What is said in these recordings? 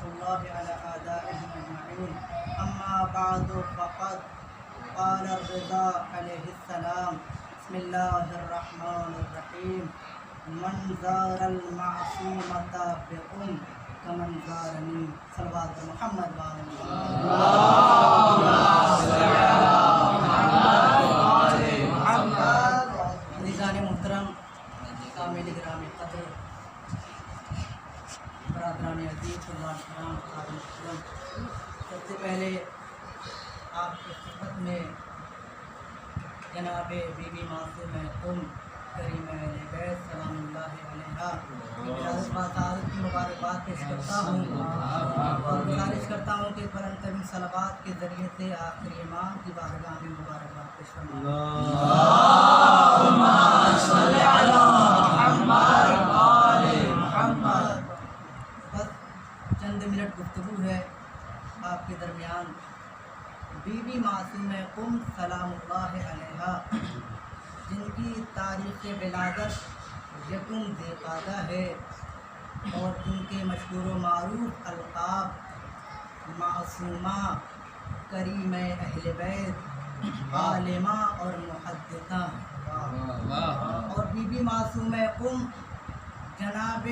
لعنة الله على أعدائهم أجمعين. أما بعد فقد قال الرضا عليه السلام: بسم الله الرحمن الرحيم. من زار المعصومة بأم كمن زارني. صلوات محمد وعلى عزیزان محترم، کامل گرام قدر، برادران عزیز، طلباء کرام، خادم کرام، سب سے پہلے آپ کی خدمت میں جناب بی بی معصومہ کریمہ اہل بیت سلام اللہ علیہا کی مبارکباد پیش کرتا ہوں اور گزارش کرتا ہوں کہ بلند ترین صلوات کے ذریعے سے آخری امام کی بارگاہ میں مبارکباد پیش فرمائیں. اللہم صلی علی محمد وآل محمد. بس چند منٹ گفتگو ہے آپ کے درمیان. بی بی معصومہ سلام اللہ علیہا، جن کی تاریخ ولادت یکم ذی القعدہ ہے اور ان کے مشہور و معروف القاب معصومہ، کریمہ اہل بیت، عالمہ اور محدثہ ہیں. اور بی بی معصومہ جناب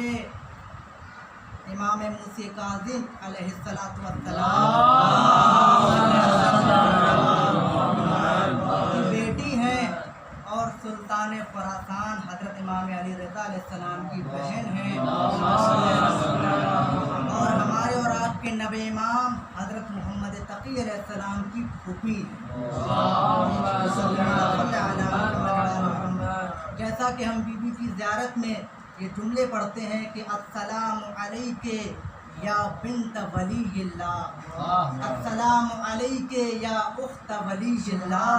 امام موسی کاظم علیہ الصلوۃ والسلام کی بیٹی ہیں اور سلطان خراسان حضرت امام علی رضا علیہ السلام کی بہن ہیں اور ہمارے اور آپ کے نبی امام حضرت محمد تقی علیہ السلام کی پھوپھی ہیں. جیسا کہ ہم بی بی کی زیارت میں یہ جملے پڑھتے ہیں کہ السلام علیک یا بنت ولی اللہ، السلام علیک یا اخت ولی اللہ،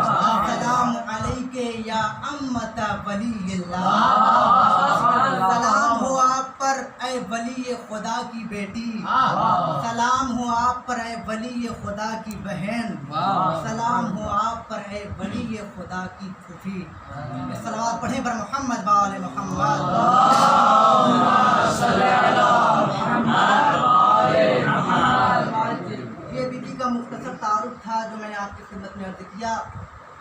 السلام علیک یا امت ولی اللہ. سلام ہو آپ پر اے ولی خدا کی بیٹی، سلام ہو آپ پر اے ولی خدا کی بہن، سلام ہو آپ پر اے ولی خدا کی پھوپھی. صلوات پڑھیں بر محمد وآل محمد. یہ بی بی کا مختصر تعارف تھا جو میں نے آپ کی خدمت میں عرض کیا.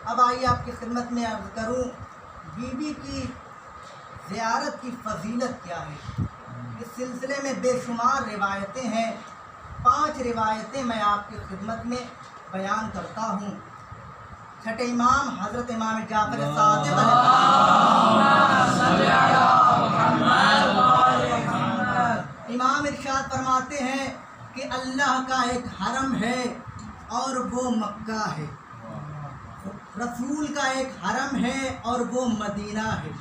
اب آئیے آپ کی خدمت میں عرض کروں بی بی کی زیارت کی فضیلت کیا ہے. اس سلسلے میں بے شمار روایتیں ہیں. 5 روایتیں میں آپ کی خدمت میں بیان کرتا ہوں. چھٹے امام حضرت امام جعفر صادق امام ارشاد فرماتے ہیں کہ اللہ کا ایک حرم ہے اور وہ مکہ ہے، رسول کا ایک حرم ہے اور وہ مدینہ ہے،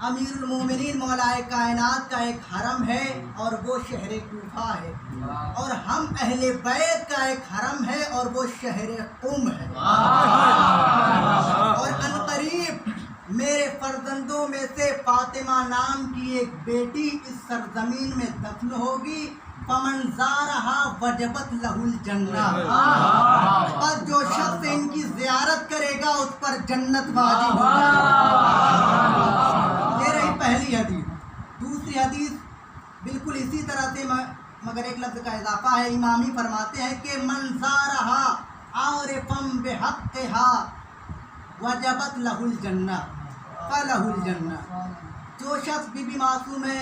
امیر المومنین مولائے کائنات کا ایک حرم ہے اور وہ شہر کوفہ ہے، اور ہم اہل بیت کا ایک حرم ہے اور وہ شہر قم ہے. اور عنقریب میرے فرزندوں میں سے فاطمہ نام کی ایک بیٹی اس سرزمین میں دفن ہوگی. فمن زارہا وجبت لہ الجنہ. بس جو شخص ان کی زیارت کرے گا اس پر جنت واجب ہوگی. یہ رہی پہلی حدیث. دوسری حدیث بالکل اسی طرح سے مگر ایک لفظ کا اضافہ ہے. امامی فرماتے ہیں کہ من زارہا عارفا بحقہا وجبت لہ الجنہ فلہ الجنہ. جو شخص بی بی معصومہ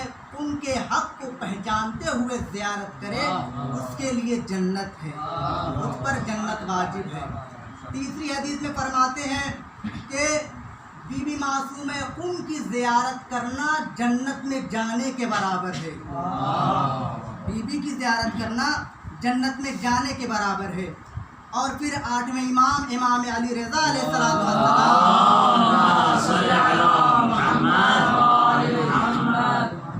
کے حق کو پہچانتے ہوئے زیارت کرے اس کے لیے جنت ہے، اس پر جنت واجب ہے. تیسری حدیث میں فرماتے ہیں کہ بی بی معصومہ کی زیارت کرنا جنت میں جانے کے برابر ہے. بی بی کی زیارت کرنا جنت میں جانے کے برابر ہے. اور پھر 8ویں امام امام علی رضا علیہ السلام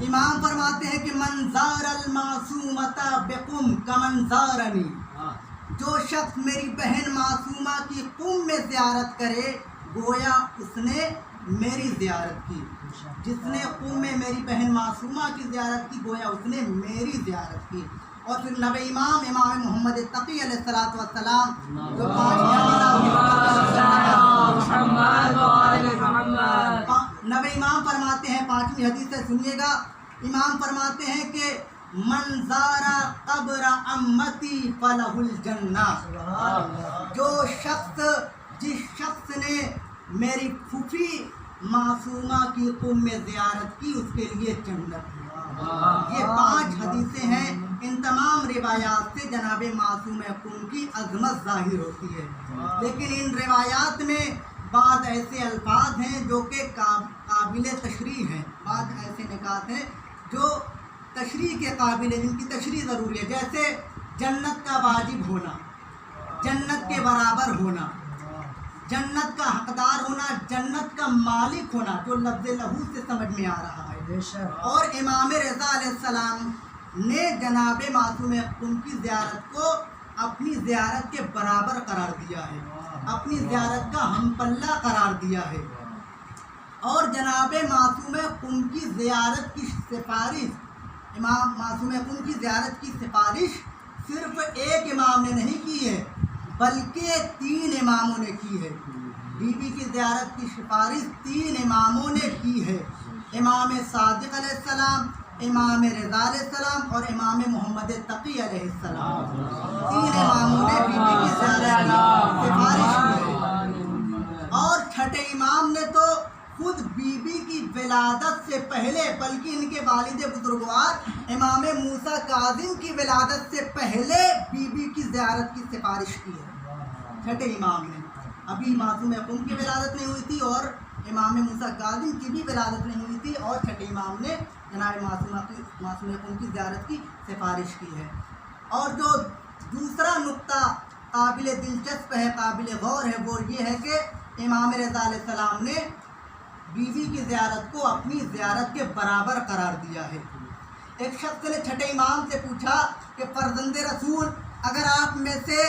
امام فرماتے ہیں کہ من زار المعصومۃ بقم کمن زارنی. جو شخص میری بہن معصومہ کی قم میں زیارت کرے گویا اس نے میری زیارت کی. جس نے قم میں میری بہن معصومہ کی زیارت کی گویا اس نے میری زیارت کی. اور پھر نبی امام امام محمد تقی علیہ الصلوۃ والسلام جو 5 نبی امام فرماتے ہیں 5ویں حدیث سے سنیے گا. امام فرماتے ہیں کہ من زارا قبر امتی فلہ الجنہ، جو شخص جس شخص نے میری پھوپھی معصومہ کی قم زیارت کی اس کے لیے جنت ہے۔ یہ 5 حدیثیں ہیں، ان تمام روایات سے جناب معصوم قم کی عظمت ظاہر ہوتی ہے، لیکن ان روایات میں بعض ایسے الفاظ ہیں جو کہ قابل تشریح ہیں، بعض ایسے نکات ہیں جو تشریح کے قابل ہیں، جن کی تشریح ضروری ہے، جیسے جنت کا واجب ہونا، جنت کے برابر ہونا، جنت کا حقدار ہونا، جنت کا مالک ہونا، جو لفظ لہو سے سمجھ میں آ رہا ہے۔ اور امام رضا علیہ السلام نے جناب معصوم قم کی زیارت کو اپنی زیارت کے برابر قرار دیا ہے، اپنی زیارت کا ہم پلہ قرار دیا ہے۔ اور جناب معصوم قم کی زیارت کی سفارش، امام معصوم قم کی زیارت کی سفارش صرف ایک امام نے نہیں کی ہے بلکہ 3 اماموں نے کی ہے۔ بی بی کی زیارت کی سفارش 3 اماموں نے کی ہے، امام صادق علیہ السلام، امام رضا علیہ السلام اور امام محمد تقی علیہ السلام، 3 اماموں نے بی بی کی زیارت کی سفارش کی ہے۔ اور چھٹے امام نے تو خود بی بی کی ولادت سے پہلے، بلکہ ان کے والد بزرگوار امام موسیٰ کاظم کی ولادت سے پہلے بی بی کی زیارت کی سفارش کی ہے، چھٹے امام نے۔ ابھی معصوم قم کی ولادت نہیں ہوئی تھی اور امام موسیٰ کاظم کی بھی ولادت نہیں ہوئی تھی، اور چھٹے امام نے جناب معصوم قم کی زیارت کی سفارش کی ہے۔ اور جو دوسرا نقطہ قابل دلچسپ ہے، قابل غور ہے، وہ یہ ہے کہ امام رضا علیہ السلام نے بیوی کی زیارت کو اپنی زیارت کے برابر قرار دیا ہے۔ ایک شخص نے چھٹے امام سے پوچھا کہ فرزند رسول، اگر آپ میں سے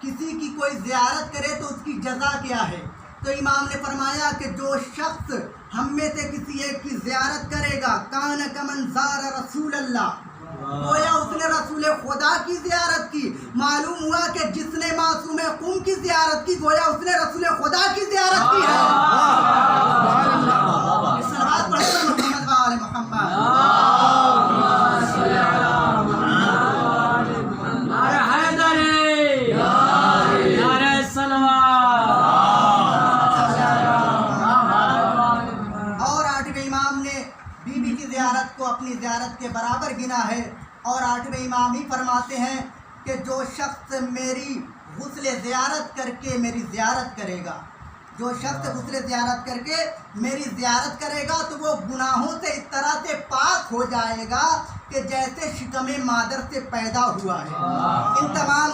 کسی کی کوئی زیارت کرے تو اس کی جزا کیا ہے؟ تو امام نے فرمایا کہ جو شخص ہم میں سے کسی ایک کی زیارت کرے گا، کان کمن زار رسول اللہ، گویا اس نے رسول خدا کی زیارت کی۔ معلوم ہوا کہ جس نے معصوم قم کی زیارت کی گویا اس نے رسول خدا کی زیارت کی ہے۔ صلوات پڑھیں محمد و آل محمد۔ اپنی زیارت کے برابر گنا ہے، اور 8ویں امام ہی فرماتے ہیں کہ جو شخص میری غسل زیارت کر کے میری زیارت کرے گا، جو شخص غسل زیارت کر کے میری زیارت کرے گا تو وہ گناہوں سے اس طرح سے پاک ہو جائے گا کہ جیسے شکم مادر سے پیدا ہوا ہے۔ ان تمام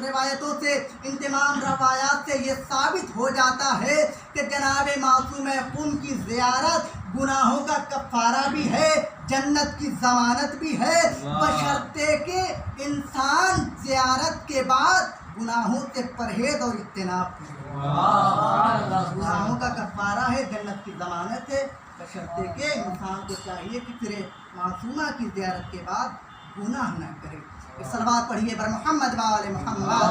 روایتوں سے ان تمام روایات سے یہ ثابت ہو جاتا ہے کہ جناب معصوم قم کی زیارت گناہوں کا کفارہ بھی ہے، جنت کی ضمانت بھی ہے، بشرطے کہ انسان زیارت کے بعد گناہوں سے پرہیز اور اجتناب کرے۔ گناہوں کا کفارہ ہے، جنت کی ضمانت ہے، بشرطے کہ انسان کو چاہیے کہ پھر معصومہ کی زیارت کے بعد گناہ نہ کرے۔ صلوات پڑھیے بر محمد و آل محمد۔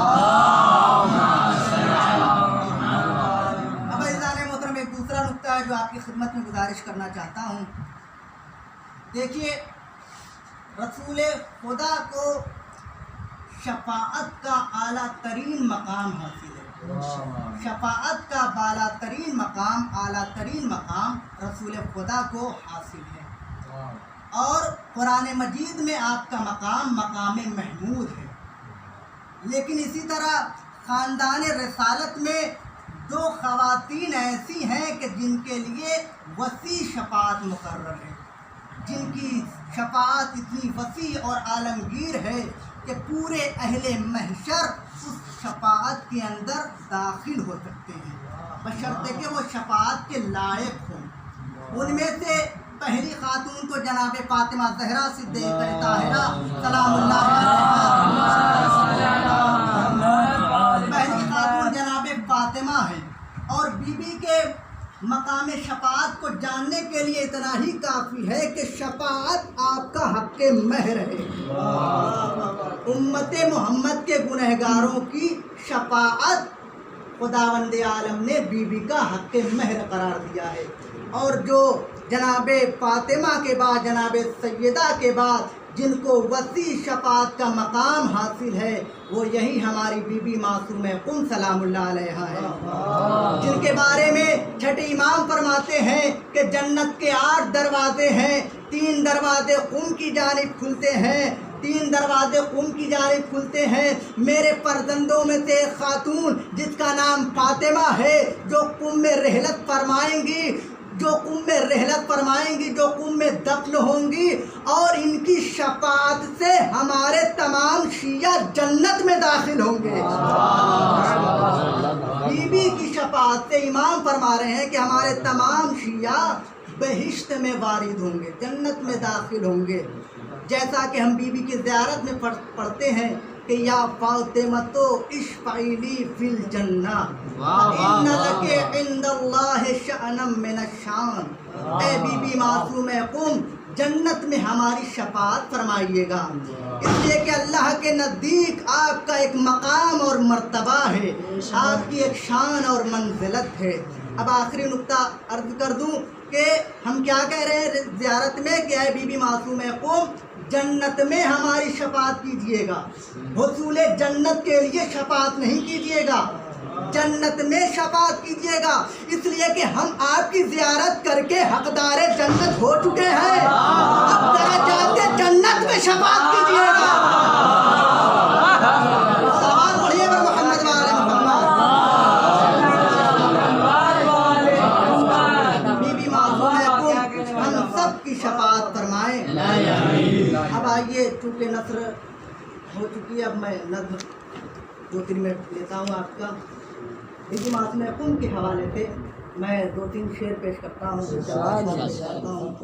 اب عزیزان محترم، ایک دوسرا نقطہ ہے جو آپ کی خدمت میں گزارش کرنا چاہتا ہوں۔ دیکھیے، رسول خدا کو شفاعت کا اعلیٰ ترین مقام حاصل ہے، شفاعت کا بالا ترین مقام، اعلیٰ ترین مقام رسول خدا کو حاصل ہے، اور قرآن مجید میں آپ کا مقام مقام محمود ہے۔ لیکن اسی طرح خاندان رسالت میں 2 خواتین ایسی ہیں کہ جن کے لیے وسیع شفاعت مقرر ہے، جن کی شفاعت اتنی وسیع اور عالمگیر ہے کہ پورے اہل محشر اس شفاعت کے اندر داخل ہو سکتے ہیں، بشرطے کہ وہ شفاعت کے لائق ہوں۔ ان میں سے پہلی خاتون تو جناب فاطمہ زہرا صدیقہ طاہرہ سلام اللہ علیہا، پہلی خاتون جناب فاطمہ ہے، اور بی بی کے مقام شفاعت کو جاننے کے لیے اتنا ہی کافی ہے کہ شفاعت آپ کا حق مہر ہے۔ امت محمد کے گنہگاروں کی شفاعت خداوند عالم نے بی بی کا حق مہر قرار دیا ہے، اور جو جناب فاطمہ کے بعد، جناب سیدہ کے بعد جن کو وسیع شفاعت کا مقام حاصل ہے وہ یہی ہماری بی بی معصومہ قم سلام اللہ علیہا ہے، جن کے بارے میں چھٹے امام فرماتے ہیں کہ جنت کے 8 دروازے ہیں، 3 دروازے قم کی جانب کھلتے ہیں، 3 دروازے قم کی جانب کھلتے ہیں۔ میرے فرزندوں میں سے ایک خاتون جس کا نام فاطمہ ہے، جو قم میں رحلت فرمائیں گی، جو قم میں رحلت فرمائیں گی، جو قم میں دفن ہوں گی، اور ان کی شفاعت سے ہمارے تمام شیعہ جنت میں داخل ہوں گے۔ بی بی کی شفاعت سے امام فرما رہے ہیں کہ ہمارے تمام شیعہ بہشت میں وارد ہوں گے، جنت میں داخل ہوں گے۔ جیسا کہ ہم بی بی کی زیارت میں پڑھتے ہیں کہ یا فاطمۃ اشفعی لی فی الجنہ ان لک عند اللہ شأنا من الشان، اے بی بی معصومہ قم جنت میں ہماری شفاعت فرمائیے گا، اس لیے کہ اللہ کے نزدیک آپ کا ایک مقام اور مرتبہ ہے، آپ کی ایک شان اور منزلت ہے۔ اب آخری نقطہ عرض کر دوں کہ ہم کیا کہہ رہے ہیں زیارت میں کہ اے بی بی معصومہ قم جنت میں ہماری شفاعت کیجئے گا، حصول جنت کے لیے شفاعت نہیں کیجئے گا، جنت میں شفاعت کیجئے گا، اس لیے کہ ہم آپ کی زیارت کر کے حقدار جنت ہو چکے ہیں، اب ذرا جا کے جنت میں شفاعت کیجئے گا۔ سلام پڑھیے گا محمد وعلی محمد۔ بی بی معصومہ قم ہم سب کی شفاعت فرمائیں۔ اب آئیے، چونکہ نثر ہو چکی ہے، اب میں نظم 2-3 منٹ لیتا ہوں آپ کا۔ بی بی معصومہ قم کے حوالے سے میں 2-3 شعر پیش کرتا ہوں۔